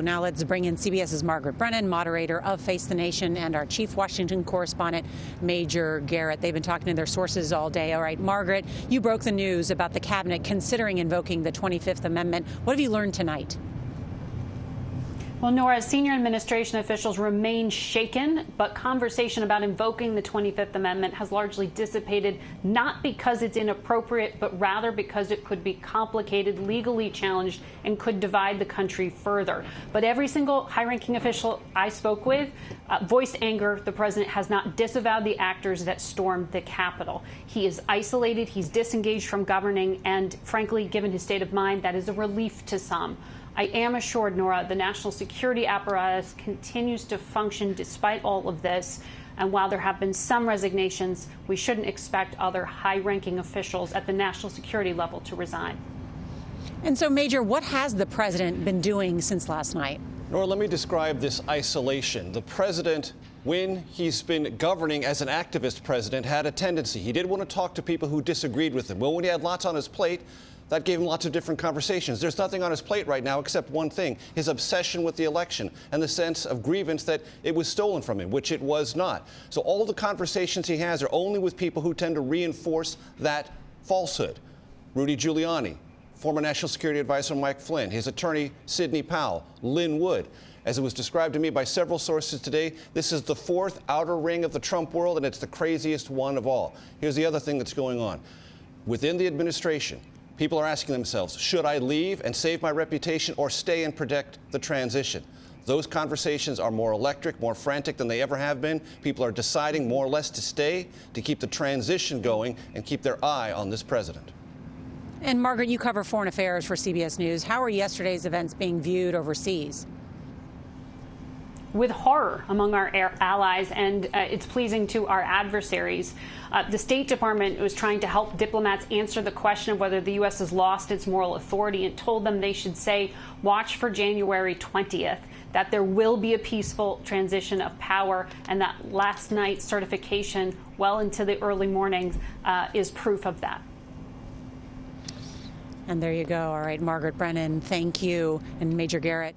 Now let's bring in CBS's Margaret Brennan, moderator of Face the Nation, and our chief Washington correspondent, Major Garrett. They've been talking to their sources all day. All right, Margaret, you broke the news about the cabinet considering invoking the 25th Amendment. What have you learned tonight? Well, Nora, senior administration officials remain shaken, but conversation about invoking the 25th Amendment has largely dissipated, not because it's inappropriate, but rather because it could be complicated, legally challenged, and could divide the country further. But every single high-ranking official I spoke with voiced anger. The president has not disavowed the actors that stormed the Capitol. He is isolated, he's disengaged from governing, and frankly, given his state of mind, that is a relief to some. I am assured, Nora, the national security apparatus continues to function despite all of this. And while there have been some resignations, we shouldn't expect other high-ranking officials at the national security level to resign. And so, Major, what has the president been doing since last night? Nora, let me describe this isolation. The president, when he's been governing as an activist president, had a tendency. He did want to talk to people who disagreed with him. Well, when he had lots on his plate, that gave him lots of different conversations. There's nothing on his plate right now except one thing, his obsession with the election and the sense of grievance that it was stolen from him, which it was not. So all the conversations he has are only with people who tend to reinforce that falsehood. Rudy Giuliani, former National Security Advisor Mike Flynn, his attorney Sidney Powell, Lynn Wood. As it was described to me by several sources today, this is the fourth outer ring of the Trump world, and it's the craziest one of all. Here's the other thing that's going on. Within the administration, people are asking themselves, should I leave and save my reputation or stay and protect the transition? Those conversations are more electric, more frantic than they ever have been. People are deciding more or less to stay, to keep the transition going and keep their eye on this president. And Margaret, you cover foreign affairs for CBS News. How are yesterday's events being viewed overseas? With horror among our allies, and it's pleasing to our adversaries. The State Department was trying to help diplomats answer the question of whether the U.S. has lost its moral authority and told them they should say, watch for January 20th, that there will be a peaceful transition of power, and that last night's certification well into the early mornings is proof of that. And there you go. All right, Margaret Brennan, thank you. And Major Garrett.